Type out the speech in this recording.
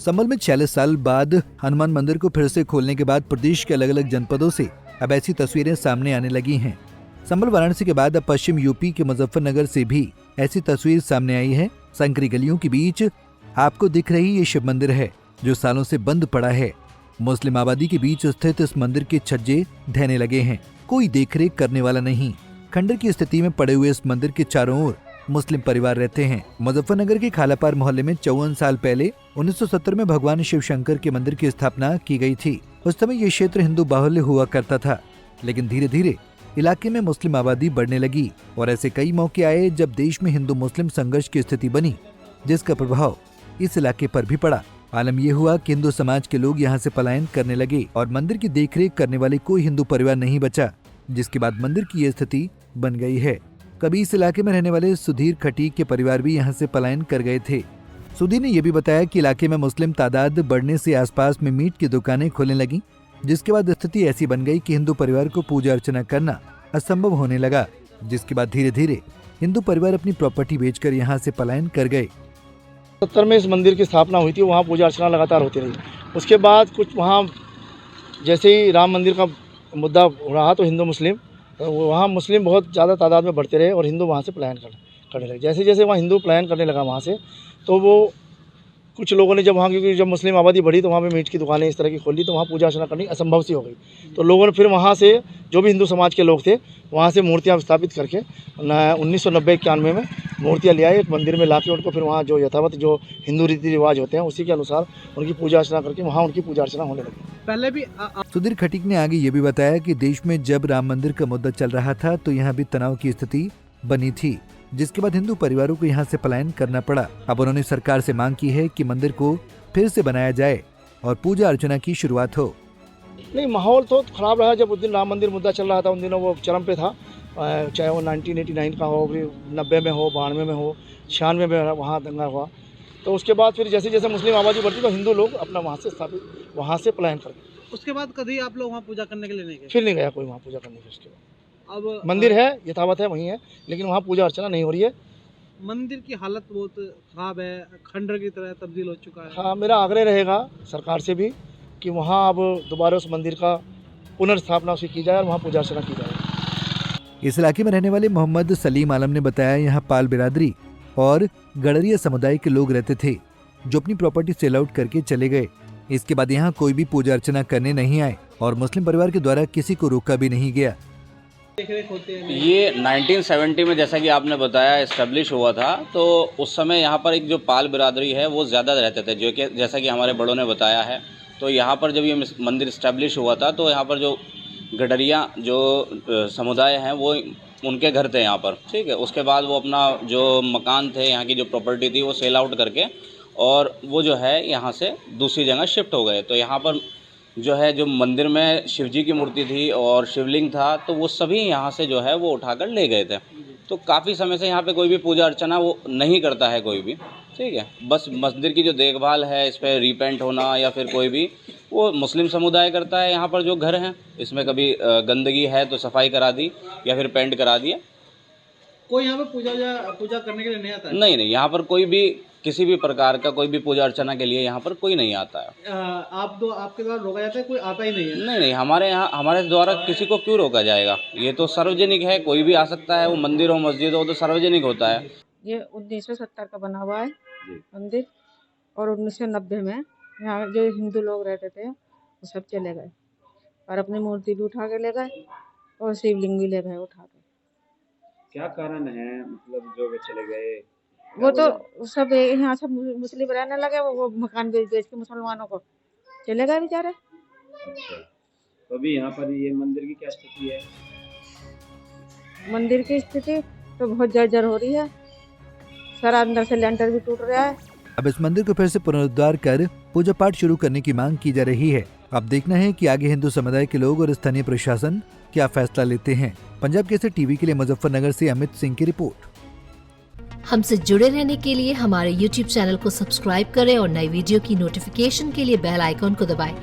संभल में 46 साल बाद हनुमान मंदिर को फिर से खोलने के बाद प्रदेश के अलग अलग जनपदों से अब ऐसी तस्वीरें सामने आने लगी हैं। संभल वाराणसी के बाद अब पश्चिम यूपी के मुजफ्फरनगर से भी ऐसी तस्वीर सामने आई है। संकरी गलियों के बीच आपको दिख रही ये शिव मंदिर है जो सालों से बंद पड़ा है। मुस्लिम आबादी के बीच स्थित इस मंदिर के छज्जे ढहने लगे हैं, कोई देखरेख करने वाला नहीं। खंडर की स्थिति में पड़े हुए इस मंदिर के चारों ओर मुस्लिम परिवार रहते हैं। मुजफ्फरनगर के खालापार मोहल्ले में 54 साल पहले 1970 में भगवान शिव शंकर के मंदिर की स्थापना की गई थी। उस समय ये क्षेत्र हिंदू बाहुल्य हुआ करता था, लेकिन धीरे धीरे इलाके में मुस्लिम आबादी बढ़ने लगी और ऐसे कई मौके आए जब देश में हिंदू मुस्लिम संघर्ष की स्थिति बनी, जिसका प्रभाव इस इलाके पर भी पड़ा। आलम यह हुआ कि हिंदू समाज के लोग यहाँ से पलायन करने लगे और मंदिर की देखरेख करने वाले कोई हिंदू परिवार नहीं बचा, जिसके बाद मंदिर की ये स्थिति बन गई है। कभी इस इलाके में रहने वाले सुधीर खटीक के परिवार भी यहाँ से पलायन कर गए थे। सुधीर ने यह भी बताया कि इलाके में मुस्लिम तादाद बढ़ने से आसपास में मीट की दुकानें खुलने लगी, जिसके बाद स्थिति ऐसी बन गई कि हिंदू परिवार को पूजा अर्चना करना असंभव होने लगा, जिसके बाद धीरे धीरे हिंदू परिवार अपनी प्रॉपर्टी बेचकर यहाँ से पलायन कर गए। 70 में इस मंदिर की स्थापना हुई थी, वहाँ पूजा अर्चना लगातार होती रही। उसके बाद कुछ वहाँ जैसे ही राम मंदिर का मुद्दा रहा तो हिंदू मुस्लिम वहाँ मुस्लिम बहुत ज़्यादा तादाद में बढ़ते रहे और हिंदू वहाँ से पलायन करने लगे। जैसे जैसे वहाँ हिंदू पलायन करने लगा वहाँ से, तो वो कुछ लोगों ने जब वहाँ क्योंकि जब मुस्लिम आबादी बढ़ी तो वहाँ पे मीट की दुकानें इस तरह की खोली, तो वहाँ पूजा अर्चना करनी असंभव सी हो गई। तो लोगों ने फिर वहाँ से जो भी हिंदू समाज के लोग थे वहाँ से मूर्तियाँ स्थापित करके 1990-91 में मूर्तियाँ ले आए एक मंदिर में लाके, उनको फिर वहाँ जो यथावत जो हिंदू रीति रिवाज होते हैं उसी के अनुसार उनकी पूजा अर्चना करके वहाँ उनकी पूजा अर्चना होने लगी। पहले भी सुधीर खटीक ने आगे ये भी बताया कि देश में जब राम मंदिर का मुद्दा चल रहा था तो यहाँ भी तनाव की स्थिति बनी थी, जिसके बाद हिंदू परिवारों को यहाँ से पलायन करना पड़ा। अब उन्होंने सरकार से मांग की है कि मंदिर को फिर से बनाया जाए और पूजा अर्चना की शुरुआत हो। नहीं, माहौल तो खराब रहा। जब उस दिन राम मंदिर मुद्दा चल रहा था उन दिनों वो चरम पे था, चाहे वो 1989 का हो, 90 में हो, 92 में हो, 96 में वहाँ दंगा हुआ। तो उसके बाद फिर जैसे जैसे मुस्लिम आबादी बढ़ती तो हिंदू लोग अपना वहाँ से स्थापित वहाँ से पलायन कर गए। उसके बाद कभी आप लोग वहाँ पूजा करने के लिए नहीं गए? फिर नहीं गया कोई वहाँ पूजा करने के। उसके बाद अब मंदिर है, यथावत है, वहीं है, लेकिन वहाँ पूजा अर्चना नहीं हो रही है। मंदिर की हालत बहुत खराब है, खंडर की तरह तब्दील हो चुका है। हाँ, मेरा आग्रह रहेगा सरकार से भी कि वहाँ अब दोबारा उस मंदिर का पुनर्स्थापना उसकी की जाए और वहाँ पूजा अर्चना की जाए। इस इलाके में रहने वाले मोहम्मद सलीम आलम ने बताया, यहाँ पाल बिरादरी और गड़रिया समुदाय के लोग रहते थे जो अपनी प्रॉपर्टी सेल आउट करके चले गए। इसके बाद यहाँ कोई भी पूजा अर्चना करने नहीं आए और मुस्लिम परिवार के द्वारा किसी को रोका भी नहीं गया। ये 1970 में जैसा कि आपने बताया इस्टेब्लिश हुआ था, तो उस समय यहाँ पर एक जो पाल बिरादरी है वो ज़्यादा रहते थे, जो कि जैसा कि हमारे बड़ों ने बताया है। तो यहाँ पर जब ये मंदिर इस्टेब्लिश हुआ था तो यहाँ पर जो गडरिया जो समुदाय हैं वो उनके घर थे यहाँ पर, ठीक है। उसके बाद वो अपना जो मकान थे, यहाँ की जो प्रॉपर्टी थी वो सेल आउट करके और वो जो है यहाँ से दूसरी जगह शिफ्ट हो गए। तो यहाँ पर जो है जो मंदिर में शिवजी की मूर्ति थी और शिवलिंग था तो वो सभी यहाँ से जो है वो उठाकर ले गए थे। तो काफ़ी समय से यहाँ पे कोई भी पूजा अर्चना वो नहीं करता है कोई भी, ठीक है। बस मंदिर की जो देखभाल है, इस पर रीपेंट होना या फिर कोई भी वो मुस्लिम समुदाय करता है। यहाँ पर जो घर हैं इसमें कभी गंदगी है तो सफाई करा दी या फिर पेंट करा दिया। कोई यहाँ पे पूजा करने के लिए नहीं आता है? नहीं, यहाँ पर कोई भी किसी भी प्रकार का कोई भी पूजा अर्चना के लिए यहाँ पर कोई नहीं आता है। आपके द्वारा रोका जाता है? कोई आता ही नहीं है? नहीं, हमारे द्वारा किसी को क्यों रोका जाएगा? ये तो सार्वजनिक है, कोई भी आ सकता है। वो मंदिर हो मस्जिद हो तो सार्वजनिक होता है। ये 1970 का बना हुआ है मंदिर और 1990 में यहाँ जो हिंदू लोग रहते थे वो सब चले गए और अपनी मूर्ति भी उठा के ले गए और शिवलिंग भी ले गए उठा के। क्या कारण है, मतलब जो वे चले गए? वो तो सब यहाँ सब मुस्लिम रहने लगे, वो मकान बेच के मुसलमानों को चले गए बेचारे। अच्छा, तो अभी यहाँ पर ये मंदिर की क्या स्थिति है? मंदिर की स्थिति तो बहुत जर्जर हो रही है, सारा अंदर से लेंटर भी टूट रहा है। अब इस मंदिर को फिर से पुनरुद्धार कर पूजा पाठ शुरू करने की मांग की जा रही है। अब देखना है कि आगे हिंदू समुदाय के लोग और स्थानीय प्रशासन क्या फैसला लेते हैं। पंजाब केसरी टीवी के लिए मुजफ्फरनगर से अमित सिंह की रिपोर्ट। हमसे जुड़े रहने के लिए हमारे YouTube चैनल को सब्सक्राइब करें और नई वीडियो की नोटिफिकेशन के लिए बेल आइकॉन को दबाएं।